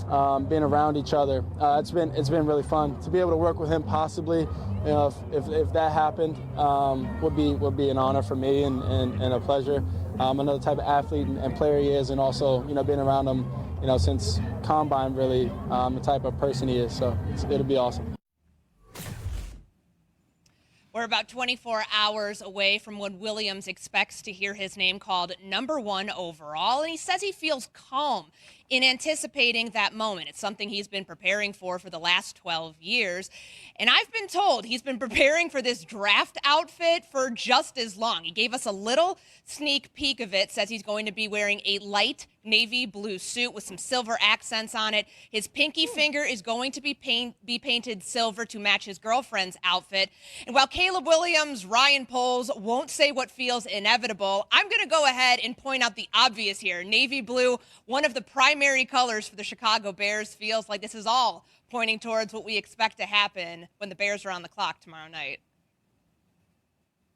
being around each other. It's been really fun to be able to work with him. Possibly, if that happened, would be an honor for me and a pleasure. I know the type of athlete and player he is, and also being around him since Combine, really the type of person he is. So it'll be awesome. We're about 24 hours away from when Williams expects to hear his name called #1 overall, and he says he feels calm in anticipating that moment. It's something he's been preparing for the last 12 years. And I've been told he's been preparing for this draft outfit for just as long. He gave us a little sneak peek of it, says he's going to be wearing a light navy blue suit with some silver accents on it. His pinky finger is going to be painted silver to match his girlfriend's outfit. And while Caleb Williams, Ryan Poles won't say what feels inevitable, I'm going to go ahead and point out the obvious here. Navy blue, one of the primary colors for the Chicago Bears, feels like this is all pointing towards what we expect to happen when the Bears are on the clock tomorrow night.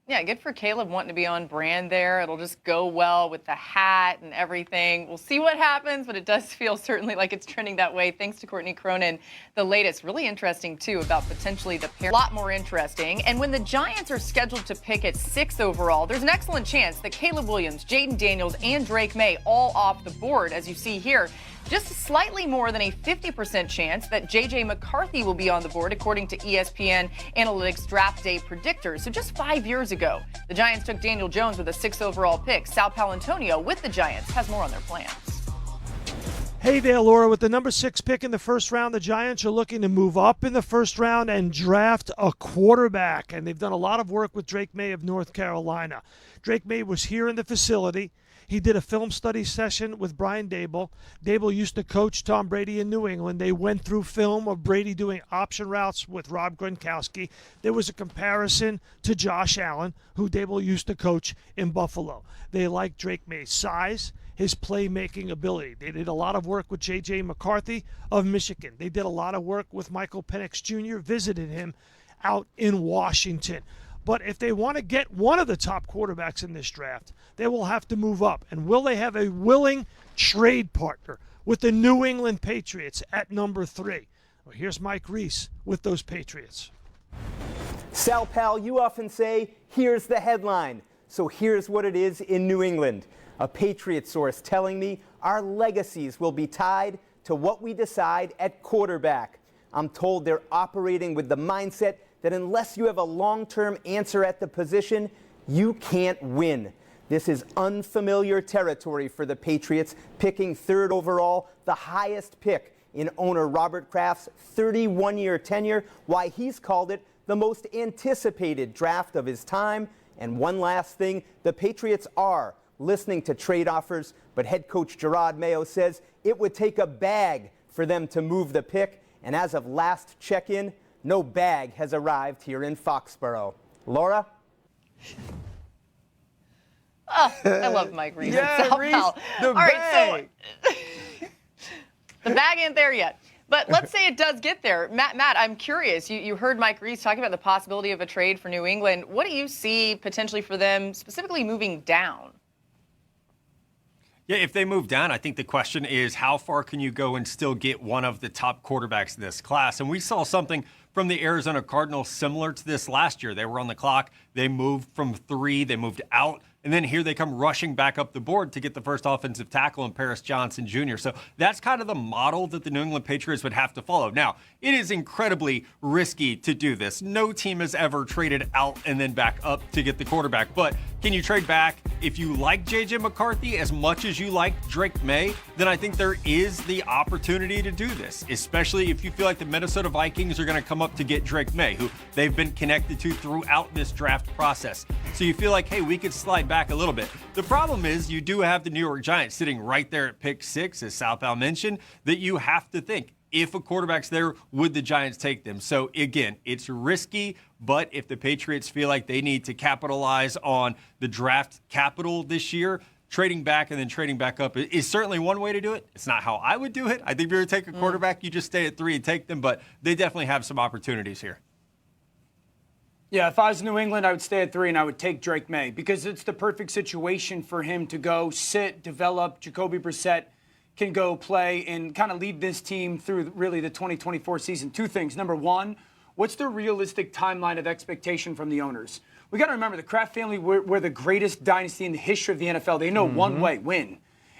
Yeah, good for Caleb wanting to be on brand there. It'll just go well with the hat and everything. We'll see what happens, but it does feel certainly like it's trending that way. Thanks to Courtney Cronin. The latest, really interesting, too, about potentially the pair. A lot more interesting. And when the Giants are scheduled to pick at 6 overall, there's an excellent chance that Caleb Williams, Jaden Daniels, and Drake May all off the board, as you see here. Just slightly more than a 50% chance that J.J. McCarthy will be on the board, according to ESPN Analytics draft day predictors. So just 5 years ago, the Giants took Daniel Jones with a 6th overall pick. Sal Palantonio with the Giants has more on their plans. Hey there, Laura. With the number 6 pick in the first round, the Giants are looking to move up in the first round and draft a quarterback. And they've done a lot of work with Drake May of North Carolina. Drake May was here in the facility. He did a film study session with Brian Daboll. Daboll used to coach Tom Brady in New England. They went through film of Brady doing option routes with Rob Gronkowski. There was a comparison to Josh Allen, who Daboll used to coach in Buffalo. They liked Drake May's size, his playmaking ability. They did a lot of work with J.J. McCarthy of Michigan. They did a lot of work with Michael Penix Jr., visited him out in Washington. But if they want to get one of the top quarterbacks in this draft, they will have to move up. And will they have a willing trade partner with the New England Patriots at number 3? Well, here's Mike Reese with those Patriots. Sal Pal, you often say, here's the headline. So here's what it is in New England. A Patriot source telling me our legacies will be tied to what we decide at quarterback. I'm told they're operating with the mindset that unless you have a long-term answer at the position, you can't win. This is unfamiliar territory for the Patriots, picking 3rd overall, the highest pick in owner Robert Kraft's 31-year tenure, why he's called it the most anticipated draft of his time. And one last thing, the Patriots are listening to trade offers, but head coach Gerard Mayo says it would take a bag for them to move the pick. And as of last check-in, no bag has arrived here in Foxborough. Laura? Oh, I love Mike Reese. Yeah, Reese, the All right, so the bag ain't there yet. But let's say it does get there. Matt, I'm curious. You heard Mike Reese talking about the possibility of a trade for New England. What do you see potentially for them, specifically moving down? Yeah, if they move down, I think the question is how far can you go and still get one of the top quarterbacks in this class? And we saw something from the Arizona Cardinals similar to this last year. They were on the clock. They moved from 3. They moved out. And then here they come rushing back up the board to get the first offensive tackle in Paris Johnson Jr. So that's kind of the model that the New England Patriots would have to follow. Now, it is incredibly risky to do this. No team has ever traded out and then back up to get the quarterback. But can you trade back? If you like J.J. McCarthy as much as you like Drake May, then I think there is the opportunity to do this, especially if you feel like the Minnesota Vikings are going to come up to get Drake May, who they've been connected to throughout this draft process. So you feel like, hey, we could slide back a little bit. The problem is you do have the New York Giants sitting right there at pick 6, as Sal Pal mentioned, that you have to think, if a quarterback's there, would the Giants take them? So again, it's risky, but if the Patriots feel like they need to capitalize on the draft capital this year, trading back and then trading back up is certainly one way to do it. It's not how I would do it. I think if you were to take a quarterback, you just stay at 3 and take them, but they definitely have some opportunities here. Yeah, if I was New England, I would stay at 3 and I would take Drake May because it's the perfect situation for him to go sit, develop. Jacoby Brissett, can go play and kind of lead this team through really the 2024 season? Two things. Number one, what's the realistic timeline of expectation from the owners? We got to remember the Kraft family were the greatest dynasty in the history of the NFL. They know one way, win.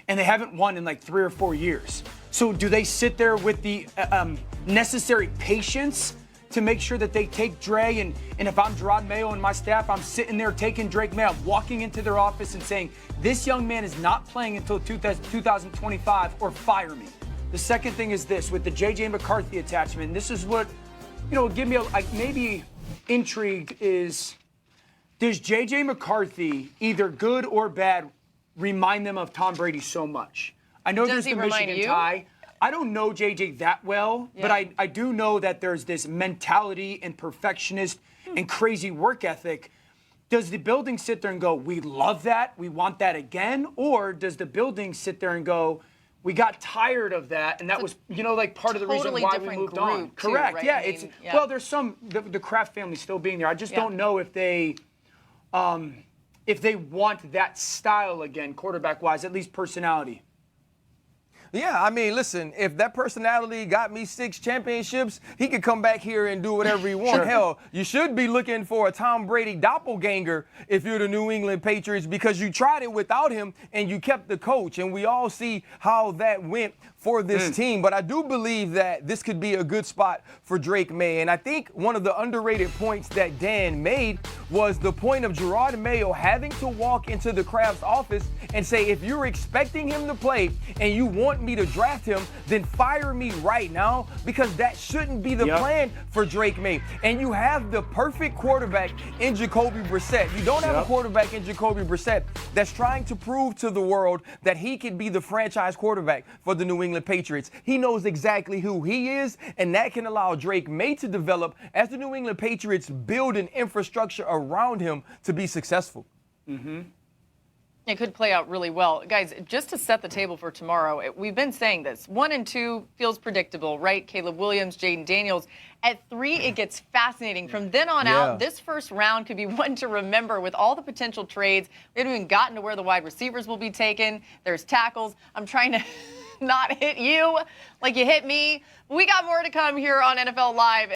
And they haven't won in like 3 or 4 years. So do they sit there with the necessary patience to make sure that they take Dre? And if I'm Gerard Mayo and my staff, I'm sitting there taking Drake Mayo, walking into their office and saying, this young man is not playing until 2025 or fire me. The second thing is this, with the J.J. McCarthy attachment, and this is what, give me maybe intrigued is, does J.J. McCarthy, either good or bad, remind them of Tom Brady so much? I know there's the Michigan tie. I don't know JJ that well, but I do know that there's this mentality and perfectionist and crazy work ethic. Does the building sit there and go, we love that, we want that again? Or does the building sit there and go, we got tired of that, and that was, part of the reason why we moved on? Correct, right? Yeah. Well, there's the Kraft family still being there. I just don't know if they want that style again, quarterback-wise, at least personality. Yeah, I mean, listen, if that personality got me 6 championships, he could come back here and do whatever he wants. Hell, you should be looking for a Tom Brady doppelganger if you're the New England Patriots, because you tried it without him and you kept the coach. And we all see how that went for this team. But I do believe that this could be a good spot for Drake May. And I think one of the underrated points that Dan made was the point of Gerard Mayo having to walk into the Kraft's office and say, if you're expecting him to play and you want me to draft him, then fire me right now, because that shouldn't be the plan for Drake May. And you have the perfect quarterback in Jacoby Brissett. You don't have a quarterback in Jacoby Brissett that's trying to prove to the world that he can be the franchise quarterback for the New England Patriots. He knows exactly who he is, and that can allow Drake May to develop as the New England Patriots build an infrastructure around him to be successful. It could play out really well. Guys, just to set the table for tomorrow, we've been saying this. 1 and 2 feels predictable, right? Caleb Williams, Jaden Daniels. At 3, it gets fascinating. From then on out, this first round could be one to remember with all the potential trades. We haven't even gotten to where the wide receivers will be taken. There's tackles. I'm trying to not hit you like you hit me. We got more to come here on NFL Live.